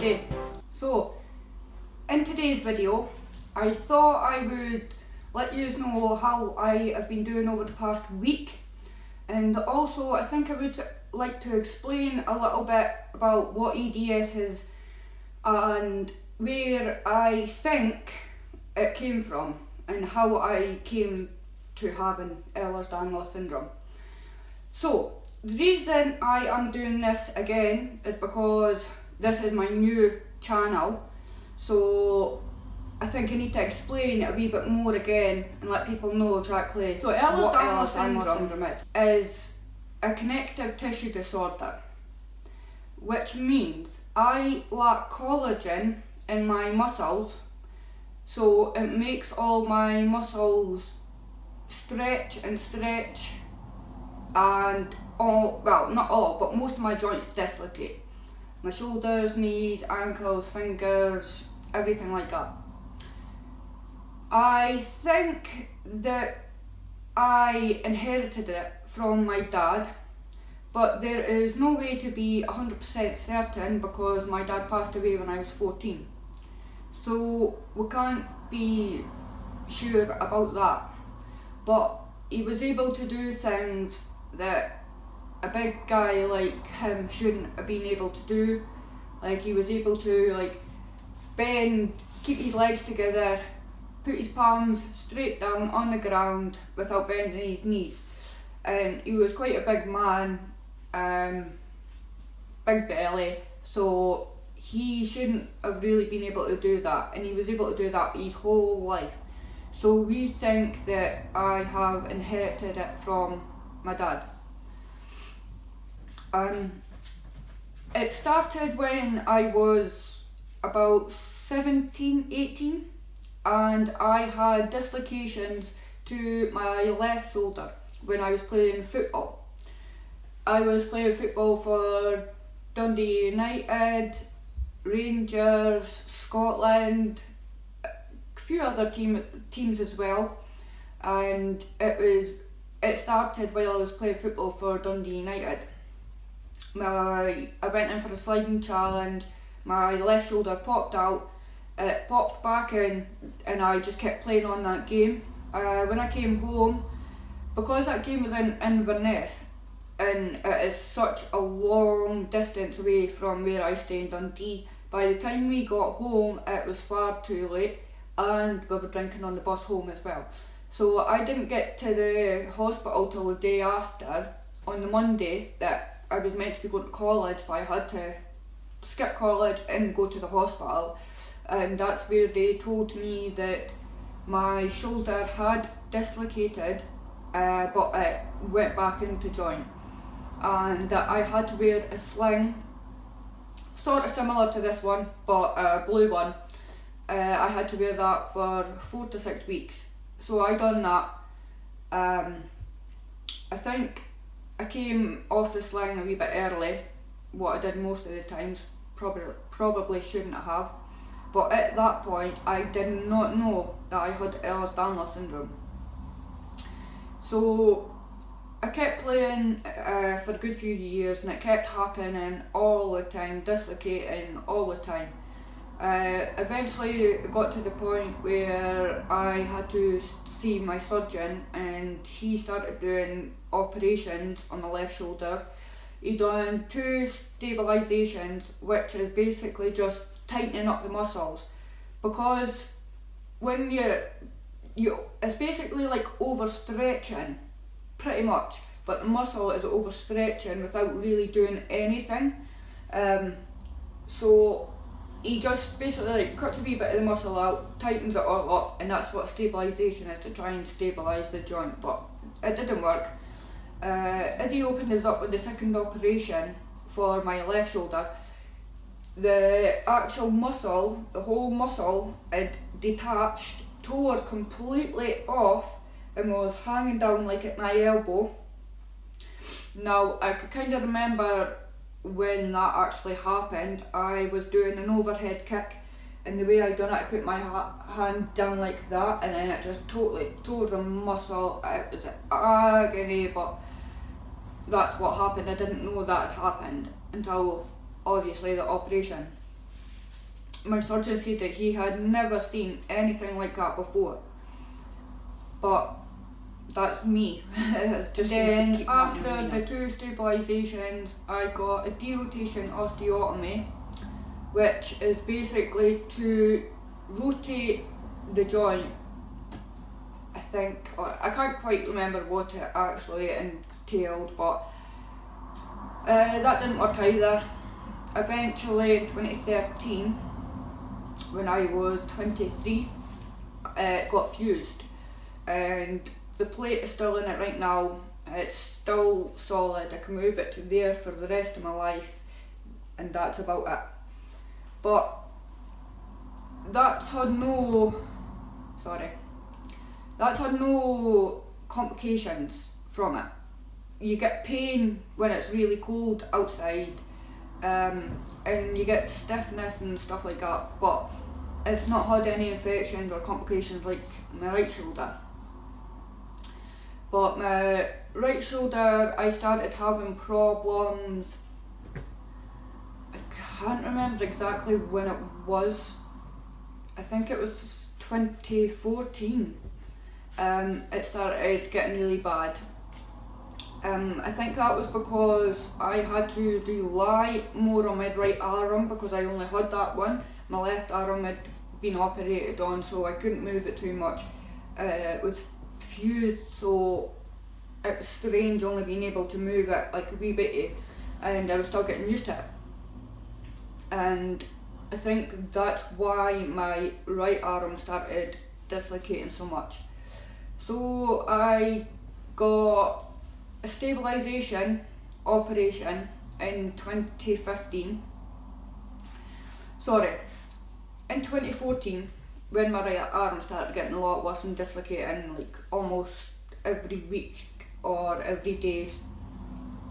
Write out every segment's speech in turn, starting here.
day. So, in today's video, I thought I would let you know how I have been doing over the past week, and also I think I would like to explain a little bit about what EDS is and where I think it came from and how I came to having Ehlers-Danlos syndrome. So, the reason I am doing this again is because this is my new channel, so I think I need to explain a wee bit more again and let people know exactly what Ehlers-Danlos syndrome is a connective tissue disorder, which means I lack collagen in my muscles, so it makes all my muscles stretch and not all, but most of my joints dislocate. My shoulders, knees, ankles, fingers, everything like that. I think that I inherited it from my dad, but there is no way to be 100% certain because my dad passed away when I was 14. So we can't be sure about that. But he was able to do things that a big guy like him shouldn't have been able to do. Like, he was able to bend, keep his legs together, put his palms straight down on the ground without bending his knees. And he was quite a big man, big belly, so he shouldn't have really been able to do that, and he was able to do that his whole life. So we think that I have inherited it from my dad. It started when I was about 17, 18, and I had dislocations to my left shoulder when I was playing football. I was playing football for Dundee United, Rangers, Scotland, a few other teams as well, and it started while I was playing football for Dundee United. I went in for a sliding challenge, my left shoulder popped out, it popped back in, and I just kept playing on that game. When I came home, because that game was in Inverness, and it is such a long distance away from where I stay in Dundee, by the time we got home it was far too late, and we were drinking on the bus home as well. So I didn't get to the hospital till the day after, on the Monday that I was meant to be going to college, but I had to skip college and go to the hospital, and that's where they told me that my shoulder had dislocated, but it went back into joint, and that I had to wear a sling, sort of similar to this one, but a blue one. I had to wear that for 4 to 6 weeks. So I done that. I think I came off the sling a wee bit early, what I did most of the times, probably shouldn't have. But at that point, I did not know that I had Ehlers-Danlos syndrome. So I kept playing for a good few years, and it kept happening all the time, dislocating all the time. Eventually it got to the point where I had to see my surgeon, and he started doing operations on my left shoulder. He done 2 stabilisations, which is basically just tightening up the muscles, because when it's basically like overstretching pretty much, but the muscle is overstretching without really doing anything. So he just basically cuts a wee bit of the muscle out, tightens it all up, and that's what stabilisation is, to try and stabilise the joint, but it didn't work. As he opened us up with the second operation for my left shoulder, the actual muscle, the whole muscle, had detached, tore completely off, and was hanging down like at my elbow. Now, I could kind of remember when that actually happened. I was doing an overhead kick, and the way I done it, I put my hand down like that, and then it just totally tore the muscle. It was agony, but that's what happened. I didn't know that had happened until obviously the operation. my surgeon said that he had never seen anything like that before. But that's me. It's just then after the 2 stabilisations, I got a derotation osteotomy, which is basically to rotate the joint, I think, or I can't quite remember what it actually entailed, but that didn't work either. Eventually in 2013, when I was 23, it got fused, and the plate is still in it right now. It's still solid. I can move it to there for the rest of my life, and that's about it. But that's had no complications from it. You get pain when it's really cold outside, and you get stiffness and stuff like that, but it's not had any infections or complications like my right shoulder. But my right shoulder, I started having problems. I can't remember exactly when it was. I think it was 2014. It started getting really bad. I think that was because I had to rely more on my right arm because I only had that one. My left arm had been operated on, so I couldn't move it too much. It was fused, so it was strange only being able to move it like a wee bitty, and I was still getting used to it. And I think that's why my right arm started dislocating so much. So I got a stabilisation operation in 2015. In 2014, when my right arm started getting a lot worse and dislocating like almost every week or every day,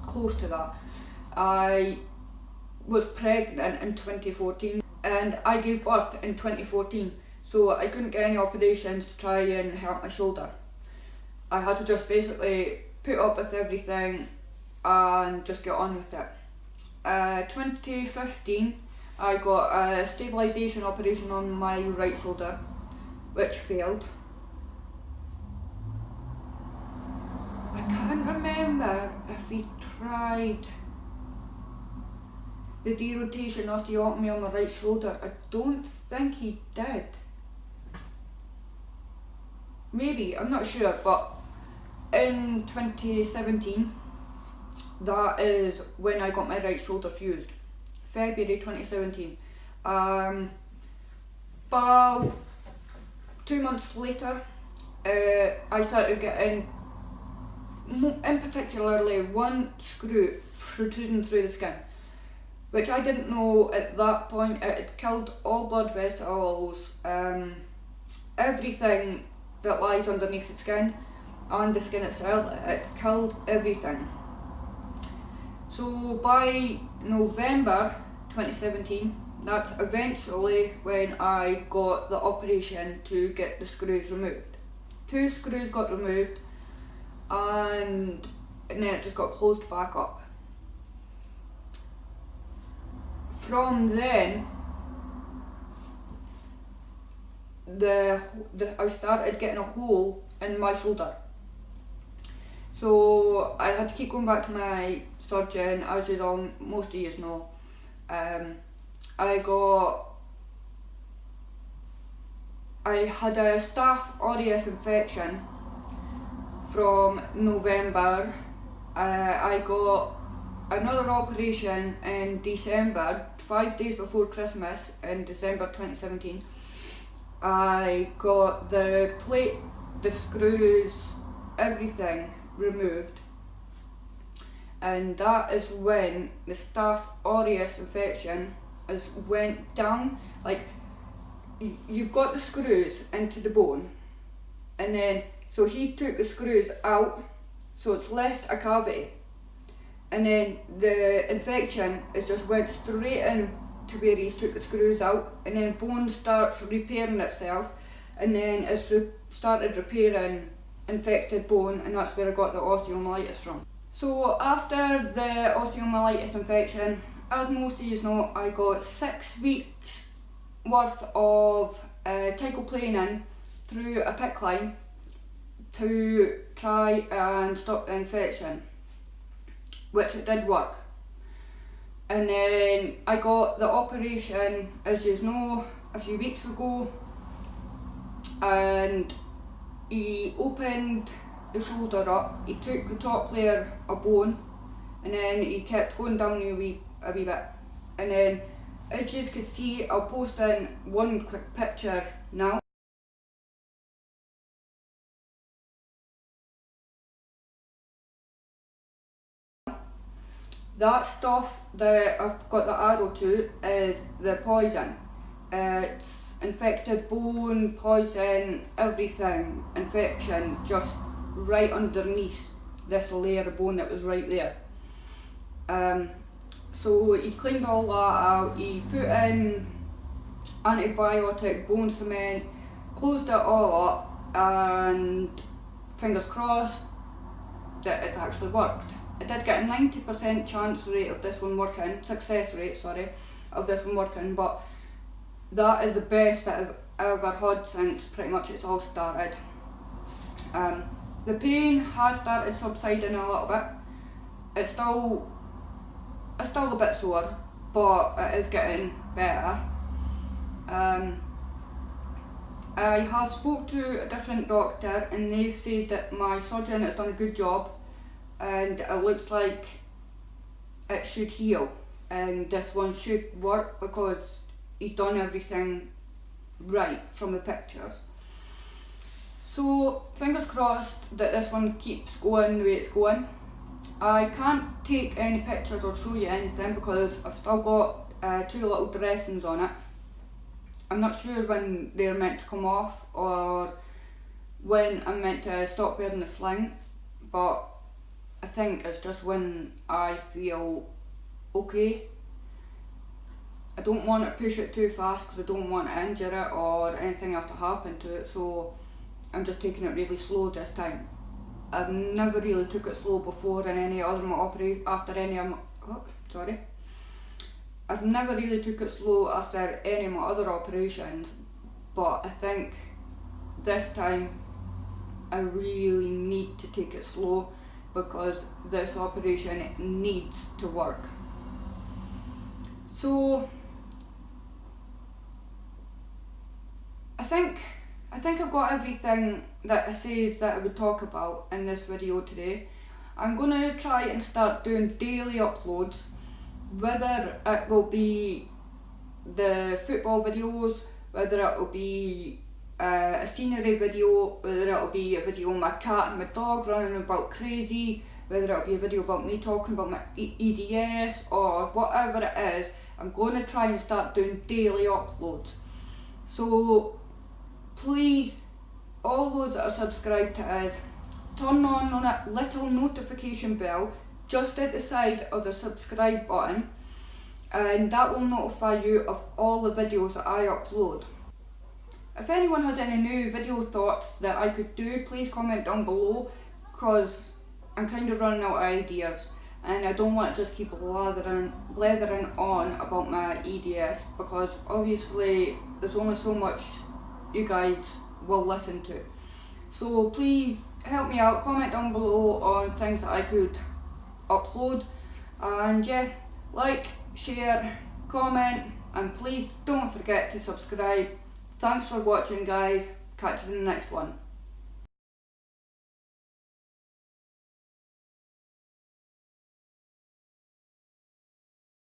close to that. I was pregnant in 2014 and I gave birth in 2014, so I couldn't get any operations to try and help my shoulder. I had to just basically put up with everything and just get on with it. 2015, I got a stabilisation operation on my right shoulder, which failed. I can't remember if he tried the derotation osteotomy on my right shoulder. I don't think he did. Maybe, I'm not sure, but in 2017, that is when I got my right shoulder fused. February 2017. About 2 months later, I started getting, in particularly, one screw protruding through the skin, which I didn't know at that point. It had killed all blood vessels, everything that lies underneath the skin and the skin itself. It killed everything. So by November 2017, that's eventually when I got the operation to get the screws removed. 2 screws got removed, and then it just got closed back up. From then, I started getting a hole in my shoulder. So I had to keep going back to my surgeon, as you all, most of you know. I had a Staph aureus infection from November. I got another operation in December, 5 days before Christmas in December 2017. I got the plate, the screws, everything removed, and that is when the Staph aureus infection went down. Like, you've got the screws into the bone, and then so he took the screws out, so it's left a cavity, and then the infection is just went straight in to where he took the screws out, and then bone starts repairing itself, and then it's started repairing infected bone, and that's where I got the osteomyelitis from. So after the osteomyelitis infection, as most of you know, I got 6 weeks worth of tycoplanin through a PICC line to try and stop the infection, which it did work. And then I got the operation, as you know, a few weeks ago, and he opened the shoulder up, he took the top layer of bone, and then he kept going down a wee bit. And then, as you can see, I'll post in one quick picture now. That stuff that I've got the arrow to is the poison. It's infected bone, poison, everything, infection, just right underneath this layer of bone that was right there. So he cleaned all that out, he put in antibiotic, bone cement, closed it all up, and fingers crossed that it's actually worked. I did get a 90% chance rate of this one working, success rate, sorry, of this one working, but that is the best that I've ever had since pretty much it's all started. The pain has started subsiding a little bit. It's still a bit sore, but it is getting better. I have spoke to a different doctor and they've said that my surgeon has done a good job and it looks like it should heal and this one should work because he's done everything right from the pictures. So fingers crossed that this one keeps going the way it's going. I can't take any pictures or show you anything because I've still got 2 little dressings on it. I'm not sure when they're meant to come off or when I'm meant to stop wearing the sling, but I think it's just when I feel okay. I don't want to push it too fast because I don't want to injure it or anything else to happen to it, so I'm just taking it really slow this time. I've never really took it slow before in any other I've never really took it slow after any of my other operations, but I think this time I really need to take it slow because this operation needs to work. So I think I've got everything that I says that I would talk about in this video today. I'm going to try and start doing daily uploads, whether it will be the football videos, whether it will be a scenery video, whether it will be a video of my cat and my dog running about crazy, whether it will be a video about me talking about my EDS or whatever it is. I'm going to try and start doing daily uploads. So please, all those that are subscribed to us, turn on that little notification bell just at the side of the subscribe button, and that will notify you of all the videos that I upload. If anyone has any new video thoughts that I could do, please comment down below because I'm kind of running out of ideas and I don't want to just keep blathering on about my EDS because obviously there's only so much you guys will listen to. So please help me out, comment down below on things that I could upload, and yeah, like, share, comment, and please don't forget to subscribe. Thanks for watching guys, catch you in the next one.